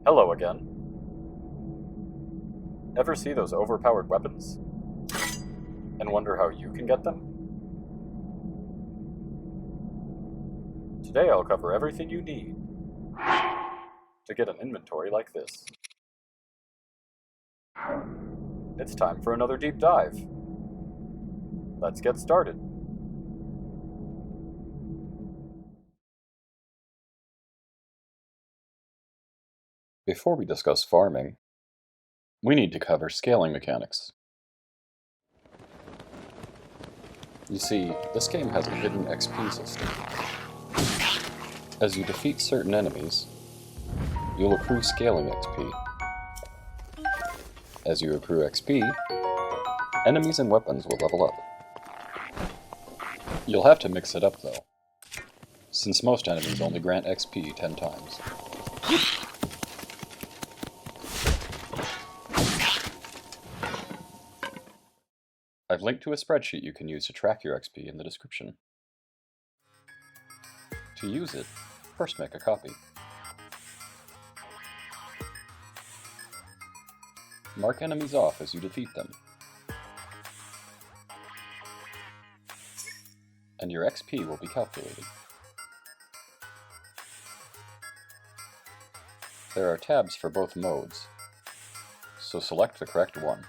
Hello again. Ever see those overpowered weapons? And wonder how you can get them? Today I'll cover everything you need to get an inventory like this. It's time for another deep dive. Let's get started. Before we discuss farming, we need to cover scaling mechanics. You see, this game has a hidden XP system. As you defeat certain enemies, you'll accrue scaling XP. As you accrue XP, enemies and weapons will level up. You'll have to mix it up though, since most enemies only grant XP 10 times. I've linked to a spreadsheet you can use to track your XP in the description. To use it, first make a copy. Mark enemies off as you defeat them. And your XP will be calculated. There are tabs for both modes, so select the correct one.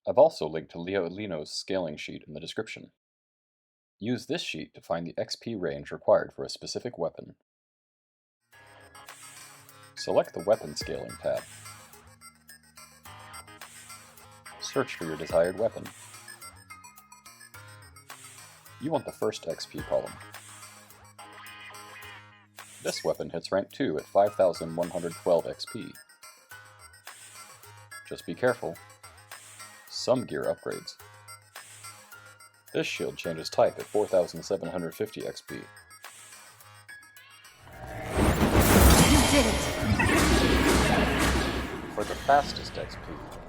I've also linked to Leoetlino's scaling sheet in the description. Use this sheet to find the XP range required for a specific weapon. Select the Weapon Scaling tab. Search for your desired weapon. You want the first XP column. This weapon hits rank 2 at 5,112 XP. Just be careful. Some gear upgrades. This shield changes type at 4,750 XP. You did it! For the fastest XP,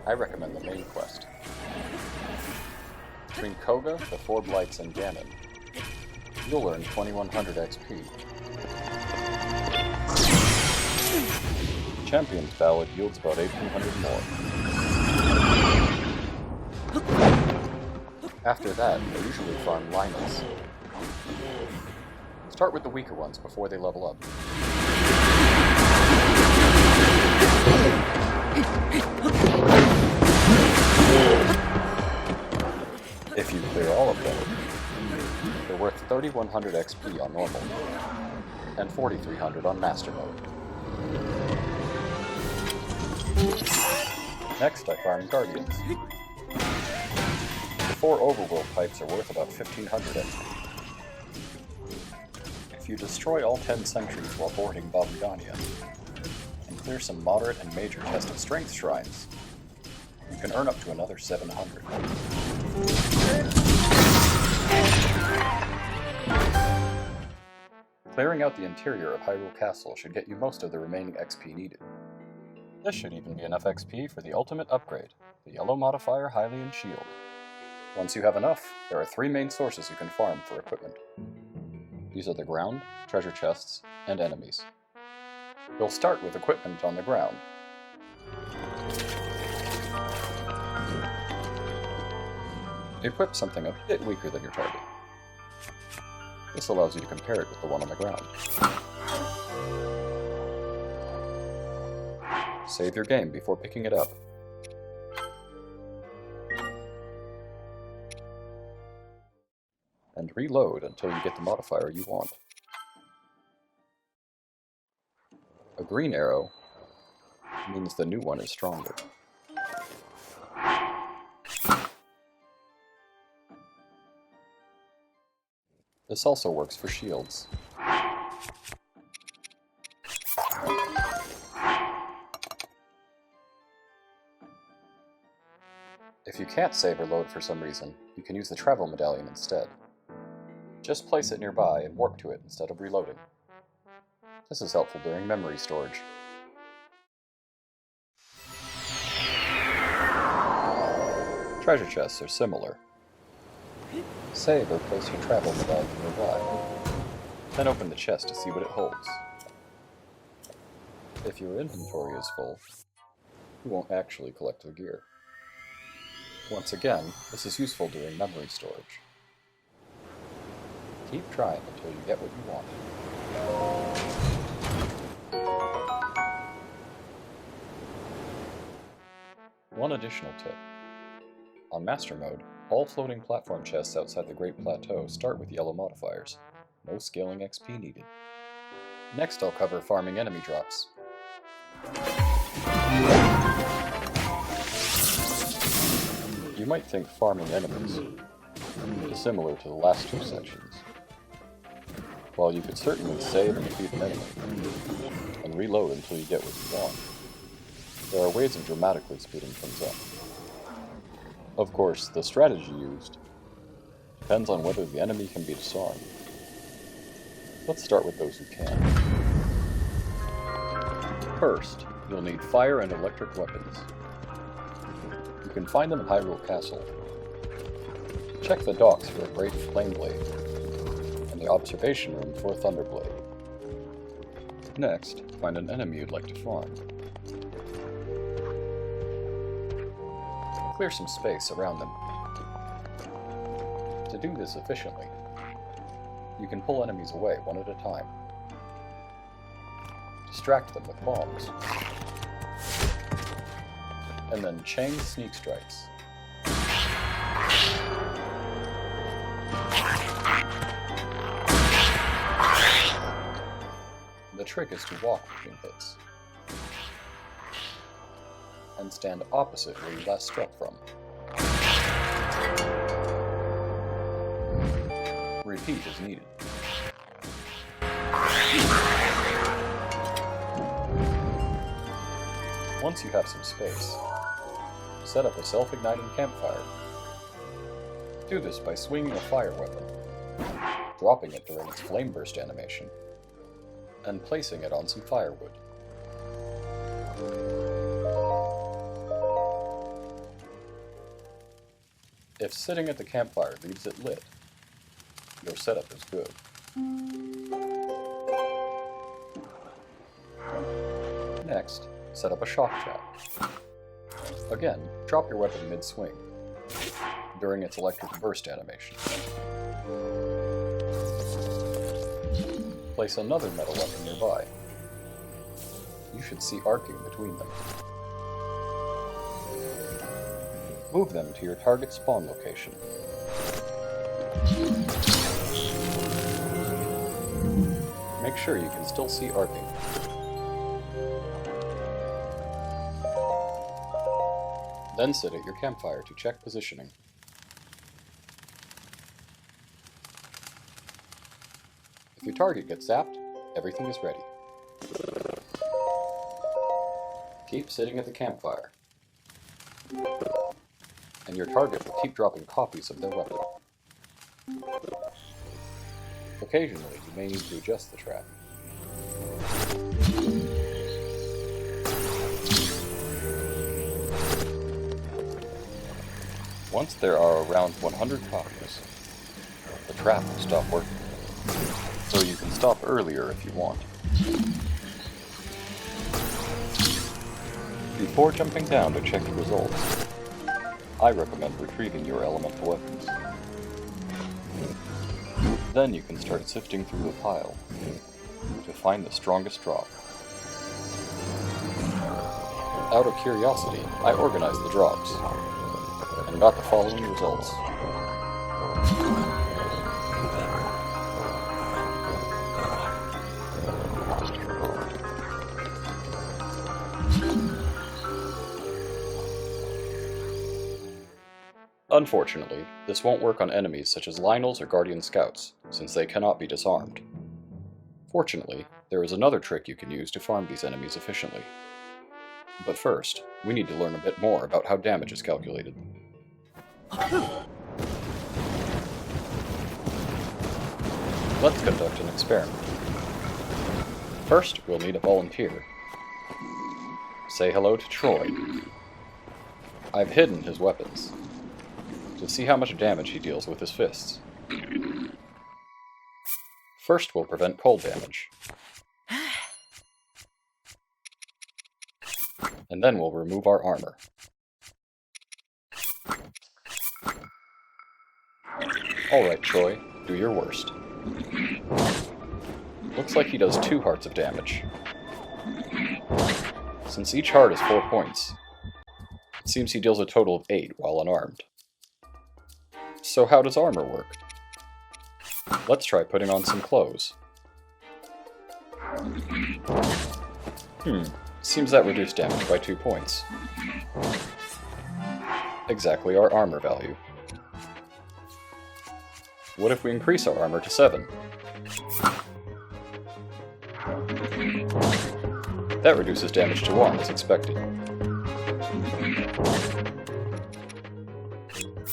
I recommend the main quest. Between Koga, the 4 Blights, and Ganon, you'll earn 2,100 XP. Champion's Ballad yields about 1,800 more. After that, I usually farm Linus. Start with the weaker ones before they level up. If you clear all of them, they're worth 3,100 XP on normal, and 4,300 on master mode. Next, I farm Guardians. The 4 overworld pipes are worth about 1,500 XP. If you destroy all 10 sentries while boarding Babagania, and clear some moderate and major test of strength shrines, you can earn up to another 700. Clearing out the interior of Hyrule Castle should get you most of the remaining XP needed. This should even be enough XP for the ultimate upgrade, the yellow modifier Hylian Shield. Once you have enough, there are 3 main sources you can farm for equipment. These are the ground, treasure chests, and enemies. You'll start with equipment on the ground. Equip something a bit weaker than your target. This allows you to compare it with the one on the ground. Save your game before picking it up. And reload until you get the modifier you want. A green arrow means the new one is stronger. This also works for shields. If you can't save or load for some reason, you can use the travel medallion instead. Just place it nearby and warp to it instead of reloading. This is helpful during memory storage. Treasure chests are similar. Save or place your travel medallion nearby. Then open the chest to see what it holds. If your inventory is full, you won't actually collect the gear. Once again, this is useful during memory storage. Keep trying until you get what you want. One additional tip. On Master Mode, all floating platform chests outside the Great Plateau start with yellow modifiers. No scaling XP needed. Next I'll cover farming enemy drops. You might think farming enemies is similar to the last two sections. While you could certainly save and defeat an enemy, and reload until you get what you want, there are ways of dramatically speeding things up. Of course, the strategy used depends on whether the enemy can be disarmed. Let's start with those who can. First, you'll need fire and electric weapons. You can find them at Hyrule Castle. Check the docks for a great flame blade, and the observation room for a thunderblade. Next, find an enemy you'd like to farm. Clear some space around them. To do this efficiently, you can pull enemies away one at a time. Distract them with bombs. And then chain sneak strikes. The trick is to walk between hits, and stand opposite where you last struck from. Repeat as needed. Once you have some space, set up a self-igniting campfire. Do this by swinging a fire weapon, dropping it during its flame burst animation, and placing it on some firewood. If sitting at the campfire leaves it lit, your setup is good. Next, set up a shock trap. Again, drop your weapon mid-swing, during its electric burst animation. Place another metal weapon nearby. You should see arcing between them. Move them to your target spawn location. Make sure you can still see arcing. Then sit at your campfire to check positioning. If your target gets zapped, everything is ready. Keep sitting at the campfire, and your target will keep dropping copies of their weapon. Occasionally, you may need to adjust the trap. Once there are around 100 copies, the trap will stop working, so you can stop earlier if you want. Before jumping down to check the results, I recommend retrieving your elemental weapons. Then you can start sifting through the pile to find the strongest drop. Out of curiosity, I organized the drops, and got the following results. Unfortunately, this won't work on enemies such as Lionels or Guardian Scouts, since they cannot be disarmed. Fortunately, there is another trick you can use to farm these enemies efficiently. But first, we need to learn a bit more about how damage is calculated. Let's conduct an experiment. First, we'll need a volunteer. Say hello to Troy. I've hidden his weapons, to see how much damage he deals with his fists. First, we'll prevent cold damage. And then we'll remove our armor. Alright, Troy, do your worst. Looks like he does 2 hearts of damage. Since each heart is 4 points, it seems he deals a total of 8 while unarmed. So how does armor work? Let's try putting on some clothes. Seems that reduced damage by 2 points. Exactly our armor value. What if we increase our armor to 7? That reduces damage to 1 as expected.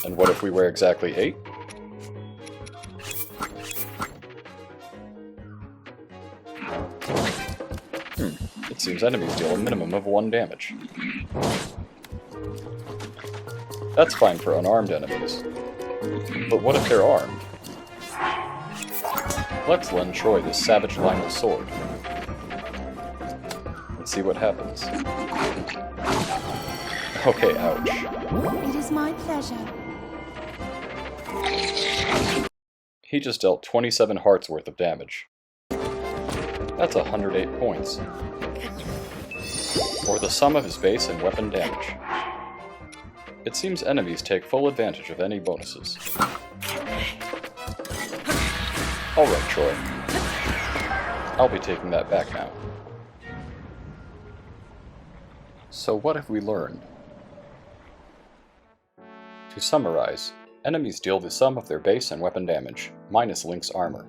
And what if we wear exactly 8? It seems enemies deal a minimum of 1 damage. That's fine for unarmed enemies. But what if they're armed? Let's lend Troy this Savage Lionel sword. Let's see what happens. Okay, ouch. It is my pleasure. He just dealt 27 hearts worth of damage. That's 108 points. Or the sum of his base and weapon damage. It seems enemies take full advantage of any bonuses. Alright, Troy. I'll be taking that back now. So what have we learned? To summarize, enemies deal the sum of their base and weapon damage, minus Link's armor.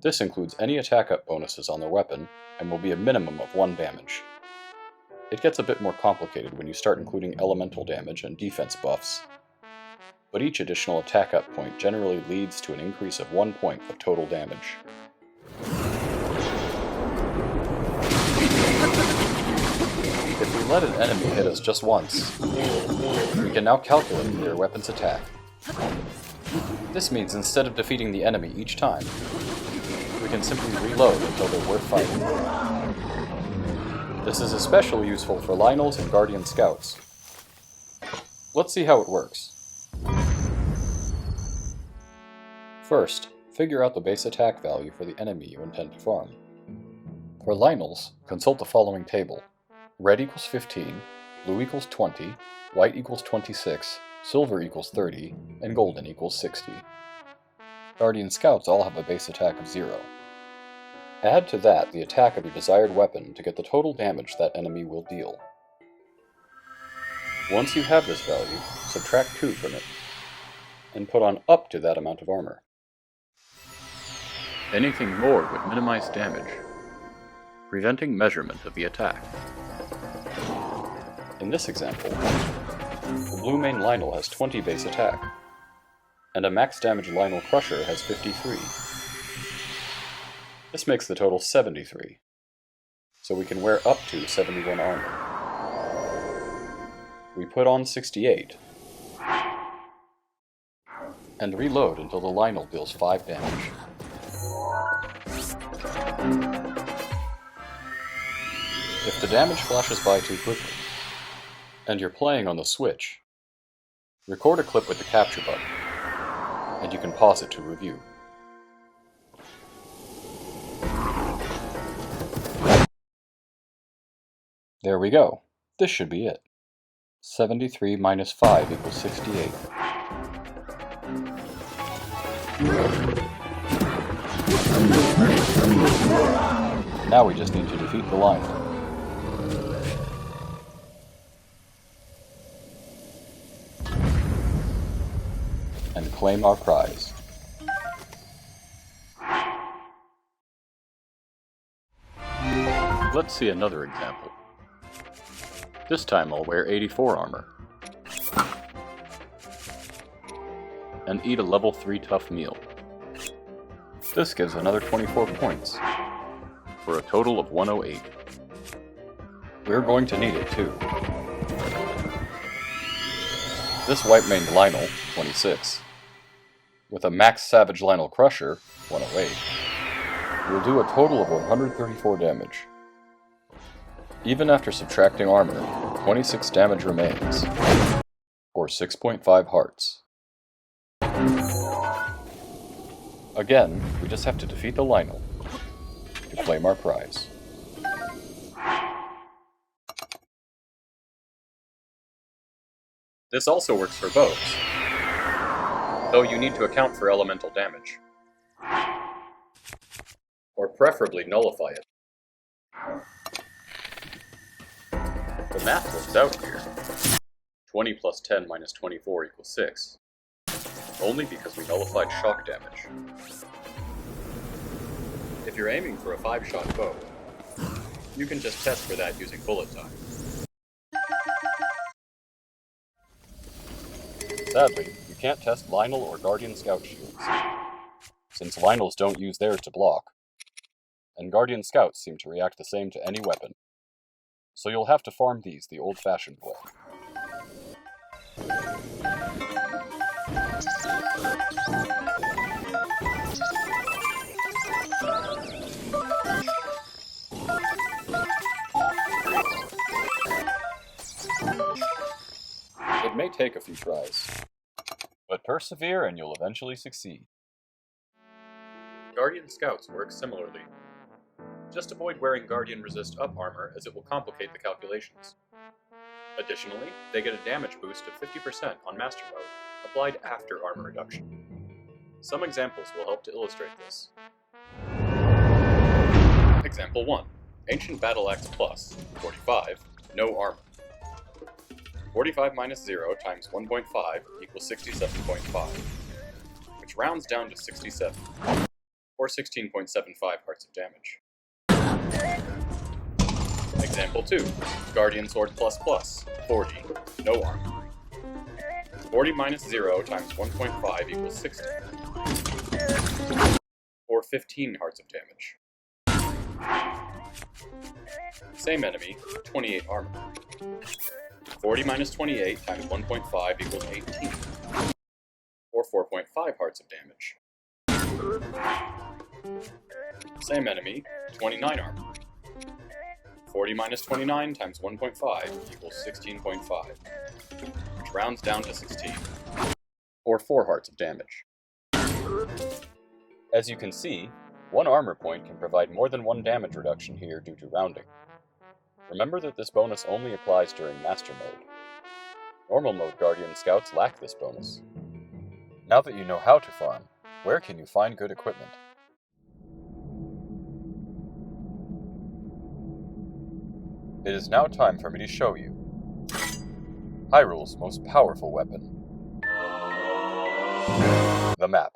This includes any attack up bonuses on their weapon, and will be a minimum of 1 damage. It gets a bit more complicated when you start including elemental damage and defense buffs, but each additional attack up point generally leads to an increase of 1 point of total damage. If we let an enemy hit us just once, we can now calculate their weapon's attack. This means instead of defeating the enemy each time, we can simply reload until they're worth fighting. This is especially useful for Lionels and Guardian Scouts. Let's see how it works. First, figure out the base attack value for the enemy you intend to farm. For Lionels, consult the following table. Red equals 15, blue equals 20, white equals 26, silver equals 30, and golden equals 60. Guardian Scouts all have a base attack of 0. Add to that the attack of your desired weapon to get the total damage that enemy will deal. Once you have this value, subtract 2 from it, and put on up to that amount of armor. Anything more would minimize damage, preventing measurement of the attack. In this example, the blue main Lionel has 20 base attack, and a max damage Lionel Crusher has 53. This makes the total 73, so we can wear up to 71 armor. We put on 68, and reload until the Lionel deals 5 damage. If the damage flashes by too quickly, and you're playing on the Switch, record a clip with the capture button, and you can pause it to review. There we go. This should be it. 73 minus 5 equals 68. Now we just need to defeat the Lionel. And claim our prize. Let's see another example. This time I'll wear 84 armor. And eat a level 3 tough meal. This gives another 24 points, for a total of 108. We're going to need it too. This white maned Lionel, 26, with a max Savage Lionel Crusher, 108, will do a total of 134 damage. Even after subtracting armor, 26 damage remains, or 6.5 hearts. Again, we just have to defeat the Lionel to claim our prize. This also works for bows, though you need to account for elemental damage, or preferably nullify it. The math works out here. 20 plus 10 minus 24 equals 6, only because we nullified shock damage. If you're aiming for a 5-shot bow, you can just test for that using bullet time. Sadly, you can't test Lionel or Guardian Scout shields, since Lionels don't use theirs to block, and Guardian Scouts seem to react the same to any weapon, so you'll have to farm these the old-fashioned way. It may take a few tries, but persevere and you'll eventually succeed. Guardian Scouts work similarly. Just avoid wearing Guardian Resist Up armor as it will complicate the calculations. Additionally, they get a damage boost of 50% on Master Mode, applied after armor reduction. Some examples will help to illustrate this. Example 1. Ancient Battle Axe Plus, 45, no armor. 45 minus 0 times 1.5 equals 67.5, which rounds down to 67, or 16.75 hearts of damage. Example 2. Guardian Sword Plus Plus, 40, no armor. 40 minus 0 times 1.5 equals 60, or 15 hearts of damage. Same enemy, 28 armor. 40 minus 28 times 1.5 equals 18, or 4.5 hearts of damage. Same enemy, 29 armor. 40 minus 29 times 1.5 equals 16.5, which rounds down to 16, or 4 hearts of damage. As you can see, one armor point can provide more than one damage reduction here due to rounding. Remember that this bonus only applies during Master Mode. Normal Mode Guardian Scouts lack this bonus. Now that you know how to farm, where can you find good equipment? It is now time for me to show you Hyrule's most powerful weapon, the map.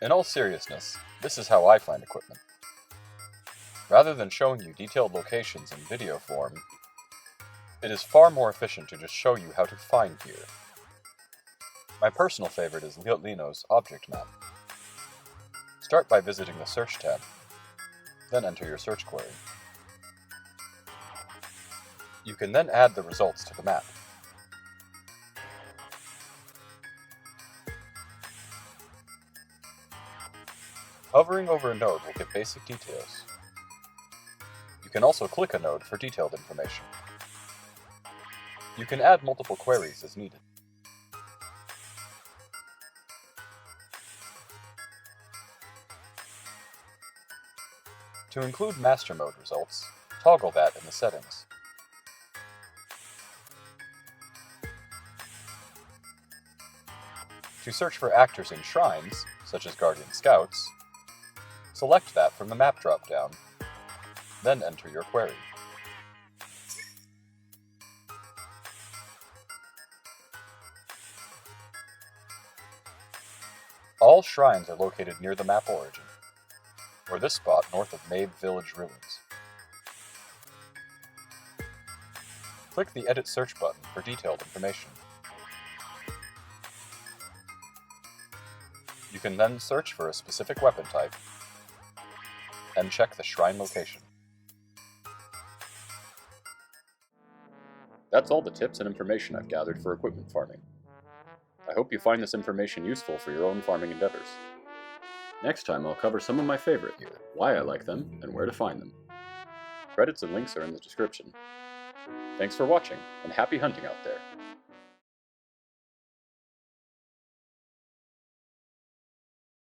In all seriousness, this is how I find equipment. Rather than showing you detailed locations in video form, it is far more efficient to just show you how to find gear. My personal favorite is Leoetlino's object map. Start by visiting the Search tab, then enter your search query. You can then add the results to the map. Hovering over a node will give basic details. You can also click a node for detailed information. You can add multiple queries as needed. To include Master Mode results, toggle that in the settings. To search for actors in shrines, such as Guardian Scouts, select that from the map drop-down, then enter your query. All shrines are located near the map origin, or this spot north of Mabe Village ruins. Click the Edit Search button for detailed information. You can then search for a specific weapon type, and check the shrine location. That's all the tips and information I've gathered for equipment farming. I hope you find this information useful for your own farming endeavors. Next time I'll cover some of my favorite gear, why I like them, and where to find them. Credits and links are in the description. Thanks for watching, and happy hunting out there!